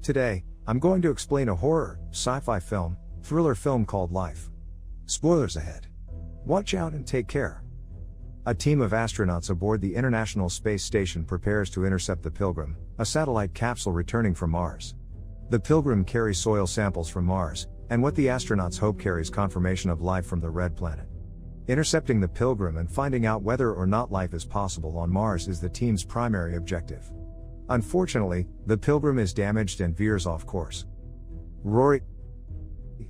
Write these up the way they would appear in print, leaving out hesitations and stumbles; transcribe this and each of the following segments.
Today, I'm going to explain a horror, sci-fi film, thriller film called Life. Spoilers ahead. Watch out and take care. A team of astronauts aboard the International Space Station prepares to intercept the Pilgrim, a satellite capsule returning from Mars. The Pilgrim carries soil samples from Mars, and what the astronauts hope carries confirmation of life from the Red Planet. Intercepting the Pilgrim and finding out whether or not life is possible on Mars is the team's primary objective. Unfortunately, the Pilgrim is damaged and veers off course. Rory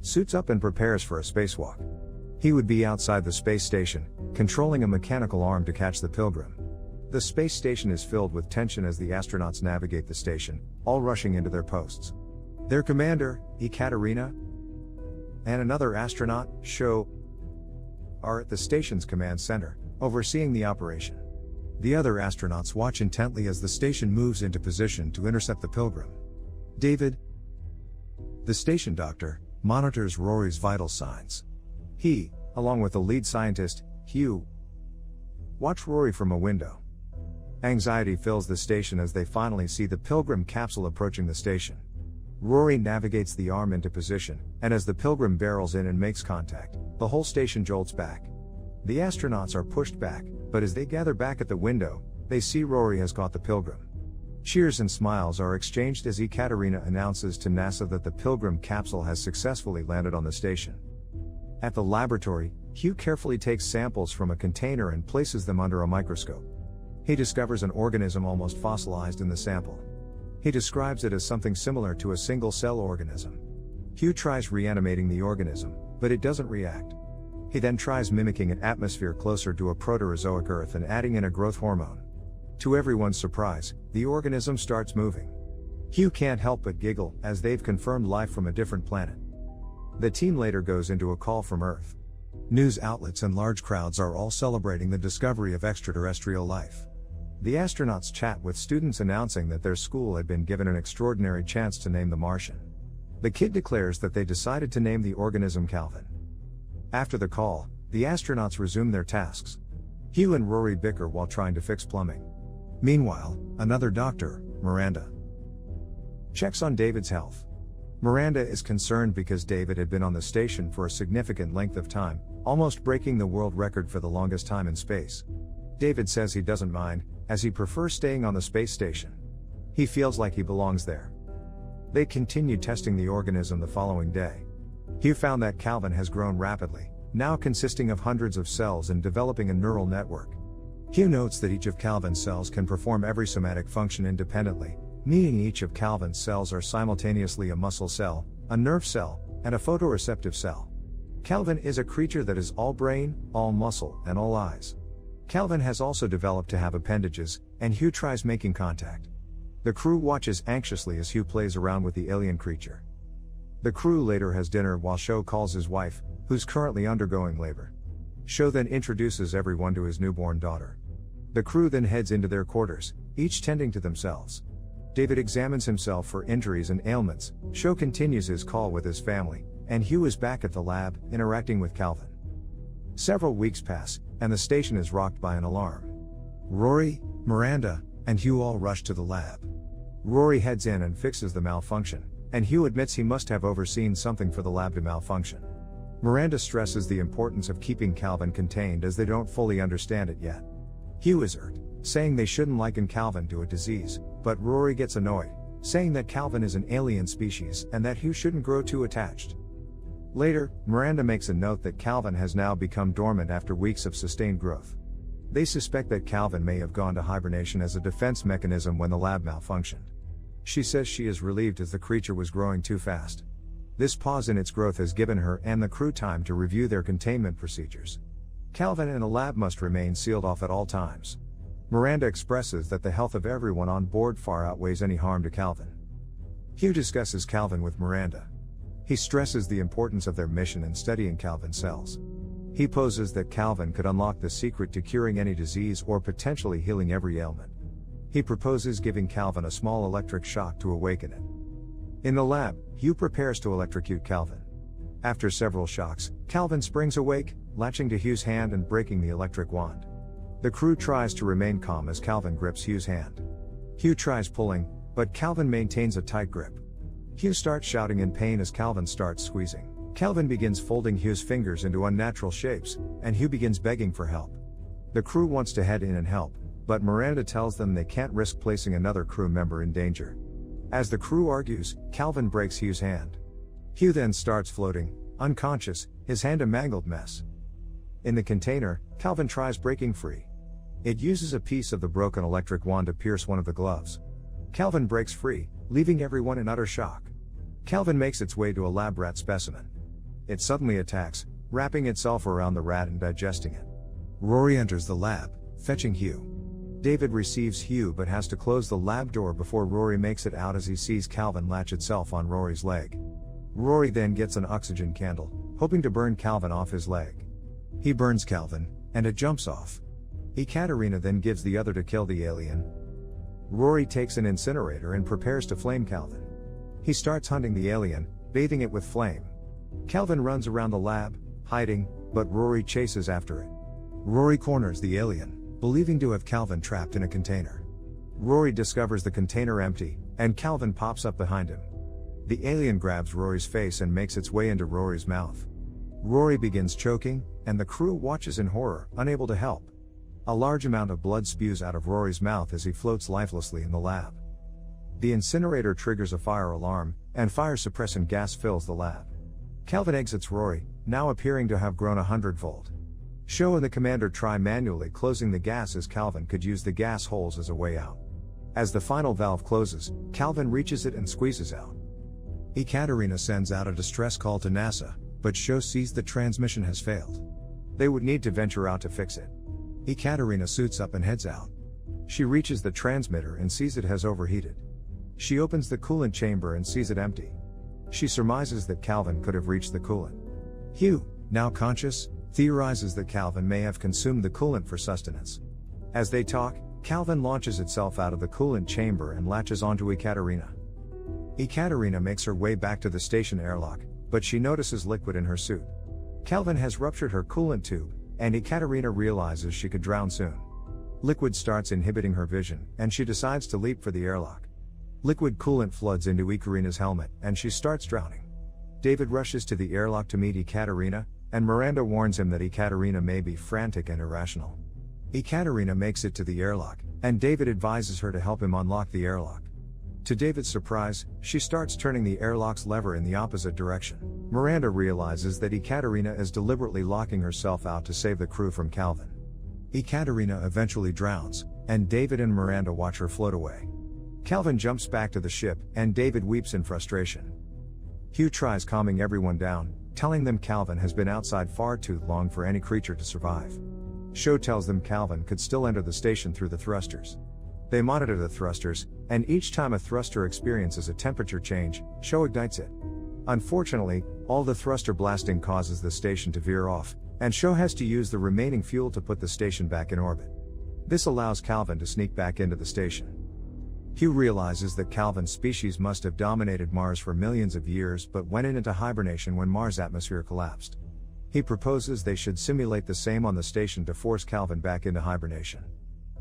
suits up and prepares for a spacewalk. He would be outside the space station, controlling a mechanical arm to catch the Pilgrim. The space station is filled with tension as the astronauts navigate the station, all rushing into their posts. Their commander, Ekaterina, and another astronaut, Sho, are at the station's command center, overseeing the operation. The other astronauts watch intently as the station moves into position to intercept the Pilgrim. David, the station doctor, monitors Rory's vital signs. He, along with the lead scientist, Hugh, watch Rory from a window. Anxiety fills the station as they finally see the Pilgrim capsule approaching the station. Rory navigates the arm into position, and as the Pilgrim barrels in and makes contact, the whole station jolts back. The astronauts are pushed back, but as they gather back at the window, they see Rory has caught the Pilgrim. Cheers and smiles are exchanged as Ekaterina announces to NASA that the Pilgrim capsule has successfully landed on the station. At the laboratory, Hugh carefully takes samples from a container and places them under a microscope. He discovers an organism almost fossilized in the sample. He describes it as something similar to a single-cell organism. Hugh tries reanimating the organism, but it doesn't react. He then tries mimicking an atmosphere closer to a Proterozoic Earth and adding in a growth hormone. To everyone's surprise, the organism starts moving. Hugh can't help but giggle, as they've confirmed life from a different planet. The team later goes into a call from Earth. News outlets and large crowds are all celebrating the discovery of extraterrestrial life. The astronauts chat with students announcing that their school had been given an extraordinary chance to name the Martian. The kid declares that they decided to name the organism Calvin. After the call, the astronauts resume their tasks. Hugh and Rory bicker while trying to fix plumbing. Meanwhile, another doctor, Miranda, checks on David's health. Miranda is concerned because David had been on the station for a significant length of time, almost breaking the world record for the longest time in space. David says he doesn't mind, as he prefers staying on the space station. He feels like he belongs there. They continue testing the organism the following day. Hugh found that Calvin has grown rapidly, now consisting of hundreds of cells and developing a neural network. Hugh notes that each of Calvin's cells can perform every somatic function independently, meaning each of Calvin's cells are simultaneously a muscle cell, a nerve cell, and a photoreceptive cell. Calvin is a creature that is all brain, all muscle, and all eyes. Calvin has also developed to have appendages, and Hugh tries making contact. The crew watches anxiously as Hugh plays around with the alien creature. The crew later has dinner while Sho calls his wife, who's currently undergoing labor. Sho then introduces everyone to his newborn daughter. The crew then heads into their quarters, each tending to themselves. David examines himself for injuries and ailments. Sho continues his call with his family, and Hugh is back at the lab, interacting with Calvin. Several weeks pass, and the station is rocked by an alarm. Rory, Miranda, and Hugh all rush to the lab. Rory heads in and fixes the malfunction, and Hugh admits he must have overseen something for the lab to malfunction. Miranda stresses the importance of keeping Calvin contained as they don't fully understand it yet. Hugh is irked, saying they shouldn't liken Calvin to a disease, but Rory gets annoyed, saying that Calvin is an alien species and that Hugh shouldn't grow too attached. Later, Miranda makes a note that Calvin has now become dormant after weeks of sustained growth. They suspect that Calvin may have gone to hibernation as a defense mechanism when the lab malfunctioned. She says she is relieved as the creature was growing too fast. This pause in its growth has given her and the crew time to review their containment procedures. Calvin and the lab must remain sealed off at all times. Miranda expresses that the health of everyone on board far outweighs any harm to Calvin. Hugh discusses Calvin with Miranda. He stresses the importance of their mission in studying Calvin's cells. He poses that Calvin could unlock the secret to curing any disease or potentially healing every ailment. He proposes giving Calvin a small electric shock to awaken it. In the lab, Hugh prepares to electrocute Calvin. After several shocks, Calvin springs awake, latching to Hugh's hand and breaking the electric wand. The crew tries to remain calm as Calvin grips Hugh's hand. Hugh tries pulling, but Calvin maintains a tight grip. Hugh starts shouting in pain as Calvin starts squeezing. Calvin begins folding Hugh's fingers into unnatural shapes, and Hugh begins begging for help. The crew wants to head in and help, but Miranda tells them they can't risk placing another crew member in danger. As the crew argues, Calvin breaks Hugh's hand. Hugh then starts floating, unconscious, his hand a mangled mess. In the container, Calvin tries breaking free. It uses a piece of the broken electric wand to pierce one of the gloves. Calvin breaks free, leaving everyone in utter shock. Calvin makes its way to a lab rat specimen. It suddenly attacks, wrapping itself around the rat and digesting it. Rory enters the lab, fetching Hugh. David receives Hugh but has to close the lab door before Rory makes it out as he sees Calvin latch itself on Rory's leg. Rory then gets an oxygen candle, hoping to burn Calvin off his leg. He burns Calvin, and it jumps off. Ekaterina then gives the other to kill the alien. Rory takes an incinerator and prepares to flame Calvin. He starts hunting the alien, bathing it with flame. Calvin runs around the lab, hiding, but Rory chases after it. Rory corners the alien, believing to have Calvin trapped in a container. Rory discovers the container empty, and Calvin pops up behind him. The alien grabs Rory's face and makes its way into Rory's mouth. Rory begins choking, and the crew watches in horror, unable to help. A large amount of blood spews out of Rory's mouth as he floats lifelessly in the lab. The incinerator triggers a fire alarm, and fire suppressant gas fills the lab. Calvin exits Rory, now appearing to have grown 100-fold. Sho and the commander try manually closing the gas as Calvin could use the gas holes as a way out. As the final valve closes, Calvin reaches it and squeezes out. Ekaterina sends out a distress call to NASA, but Sho sees the transmission has failed. They would need to venture out to fix it. Ekaterina suits up and heads out. She reaches the transmitter and sees it has overheated. She opens the coolant chamber and sees it empty. She surmises that Calvin could have reached the coolant. Hugh, now conscious, theorizes that Calvin may have consumed the coolant for sustenance. As they talk, Calvin launches itself out of the coolant chamber and latches onto Ekaterina. Ekaterina makes her way back to the station airlock, but she notices liquid in her suit. Calvin has ruptured her coolant tube, and Ekaterina realizes she could drown soon. Liquid starts inhibiting her vision, and she decides to leap for the airlock. Liquid coolant floods into Ekaterina's helmet, and she starts drowning. David rushes to the airlock to meet Ekaterina, and Miranda warns him that Ekaterina may be frantic and irrational. Ekaterina makes it to the airlock, and David advises her to help him unlock the airlock. To David's surprise, she starts turning the airlock's lever in the opposite direction. Miranda realizes that Ekaterina is deliberately locking herself out to save the crew from Calvin. Ekaterina eventually drowns, and David and Miranda watch her float away. Calvin jumps back to the ship, and David weeps in frustration. Hugh tries calming everyone down, telling them Calvin has been outside far too long for any creature to survive. Sho tells them Calvin could still enter the station through the thrusters. They monitor the thrusters, and each time a thruster experiences a temperature change, Sho ignites it. Unfortunately, all the thruster blasting causes the station to veer off, and Sho has to use the remaining fuel to put the station back in orbit. This allows Calvin to sneak back into the station. Hugh realizes that Calvin's species must have dominated Mars for millions of years but went into hibernation when Mars' atmosphere collapsed. He proposes they should simulate the same on the station to force Calvin back into hibernation.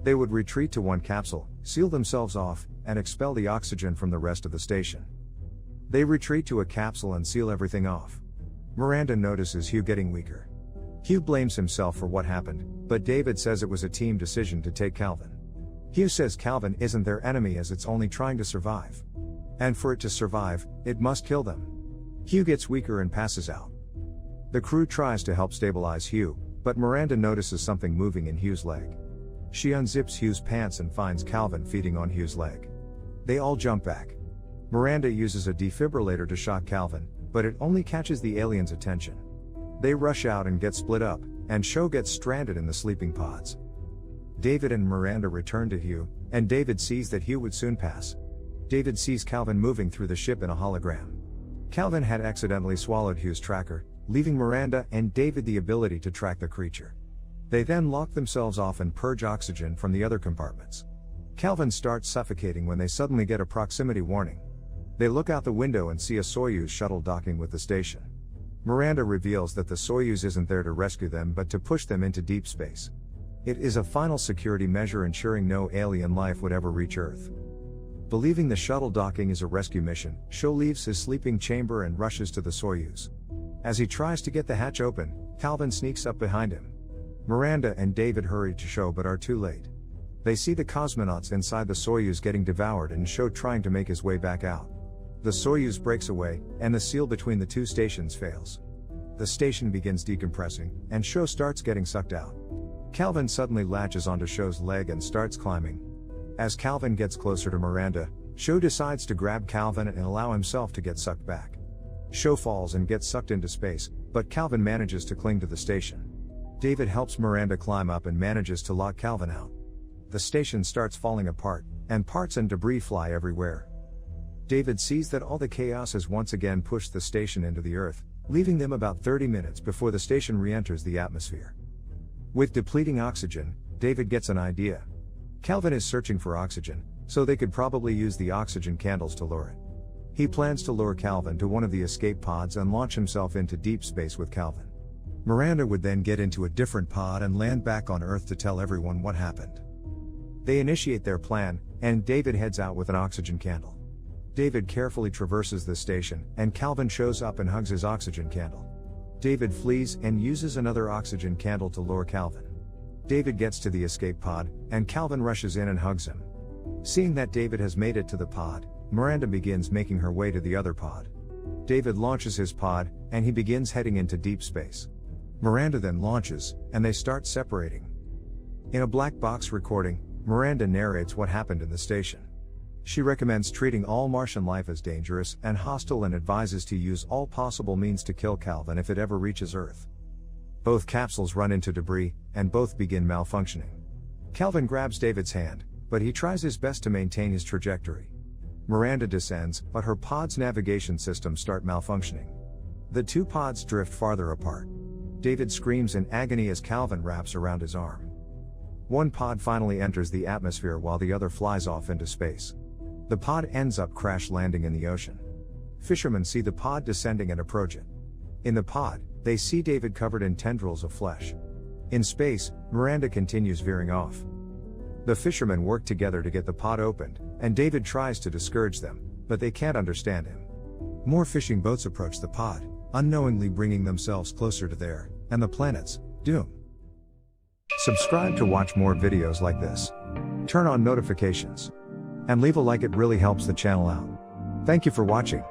They would retreat to one capsule, seal themselves off, and expel the oxygen from the rest of the station. They retreat to a capsule and seal everything off. Miranda notices Hugh getting weaker. Hugh blames himself for what happened, but David says it was a team decision to take Calvin. Hugh says Calvin isn't their enemy as it's only trying to survive. And for it to survive, it must kill them. Hugh gets weaker and passes out. The crew tries to help stabilize Hugh, but Miranda notices something moving in Hugh's leg. She unzips Hugh's pants and finds Calvin feeding on Hugh's leg. They all jump back. Miranda uses a defibrillator to shock Calvin, but it only catches the alien's attention. They rush out and get split up, and Sho gets stranded in the sleeping pods. David and Miranda return to Hugh, and David sees that Hugh would soon pass. David sees Calvin moving through the ship in a hologram. Calvin had accidentally swallowed Hugh's tracker, leaving Miranda and David the ability to track the creature. They then lock themselves off and purge oxygen from the other compartments. Calvin starts suffocating when they suddenly get a proximity warning. They look out the window and see a Soyuz shuttle docking with the station. Miranda reveals that the Soyuz isn't there to rescue them but to push them into deep space. It is a final security measure ensuring no alien life would ever reach Earth. Believing the shuttle docking is a rescue mission, Sho leaves his sleeping chamber and rushes to the Soyuz. As he tries to get the hatch open, Calvin sneaks up behind him. Miranda and David hurry to Sho but are too late. They see the cosmonauts inside the Soyuz getting devoured and Sho trying to make his way back out. The Soyuz breaks away, and the seal between the two stations fails. The station begins decompressing, and Sho starts getting sucked out. Calvin suddenly latches onto Sho's leg and starts climbing. As Calvin gets closer to Miranda, Sho decides to grab Calvin and allow himself to get sucked back. Sho falls and gets sucked into space, but Calvin manages to cling to the station. David helps Miranda climb up and manages to lock Calvin out. The station starts falling apart, and parts and debris fly everywhere. David sees that all the chaos has once again pushed the station into the Earth, leaving them about 30 minutes before the station re-enters the atmosphere. With depleting oxygen, David gets an idea. Calvin is searching for oxygen, so they could probably use the oxygen candles to lure it. He plans to lure Calvin to one of the escape pods and launch himself into deep space with Calvin. Miranda would then get into a different pod and land back on Earth to tell everyone what happened. They initiate their plan, and David heads out with an oxygen candle. David carefully traverses the station, and Calvin shows up and hugs his oxygen candle. David flees and uses another oxygen candle to lure Calvin. David gets to the escape pod, and Calvin rushes in and hugs him. Seeing that David has made it to the pod, Miranda begins making her way to the other pod. David launches his pod, and he begins heading into deep space. Miranda then launches, and they start separating. In a black box recording, Miranda narrates what happened in the station. She recommends treating all Martian life as dangerous and hostile and advises to use all possible means to kill Calvin if it ever reaches Earth. Both capsules run into debris, and both begin malfunctioning. Calvin grabs David's hand, but he tries his best to maintain his trajectory. Miranda descends, but her pod's navigation systems start malfunctioning. The two pods drift farther apart. David screams in agony as Calvin wraps around his arm. One pod finally enters the atmosphere while the other flies off into space. The pod ends up crash landing in the ocean. Fishermen see the pod descending and approach it. In the pod, they see David covered in tendrils of flesh. In space, Miranda continues veering off. The fishermen work together to get the pod opened, and David tries to discourage them, but they can't understand him. More fishing boats approach the pod, unknowingly bringing themselves closer to their, and the planet's, doom. Subscribe to watch more videos like this. Turn on notifications. And leave a like, it really helps the channel out. Thank you for watching.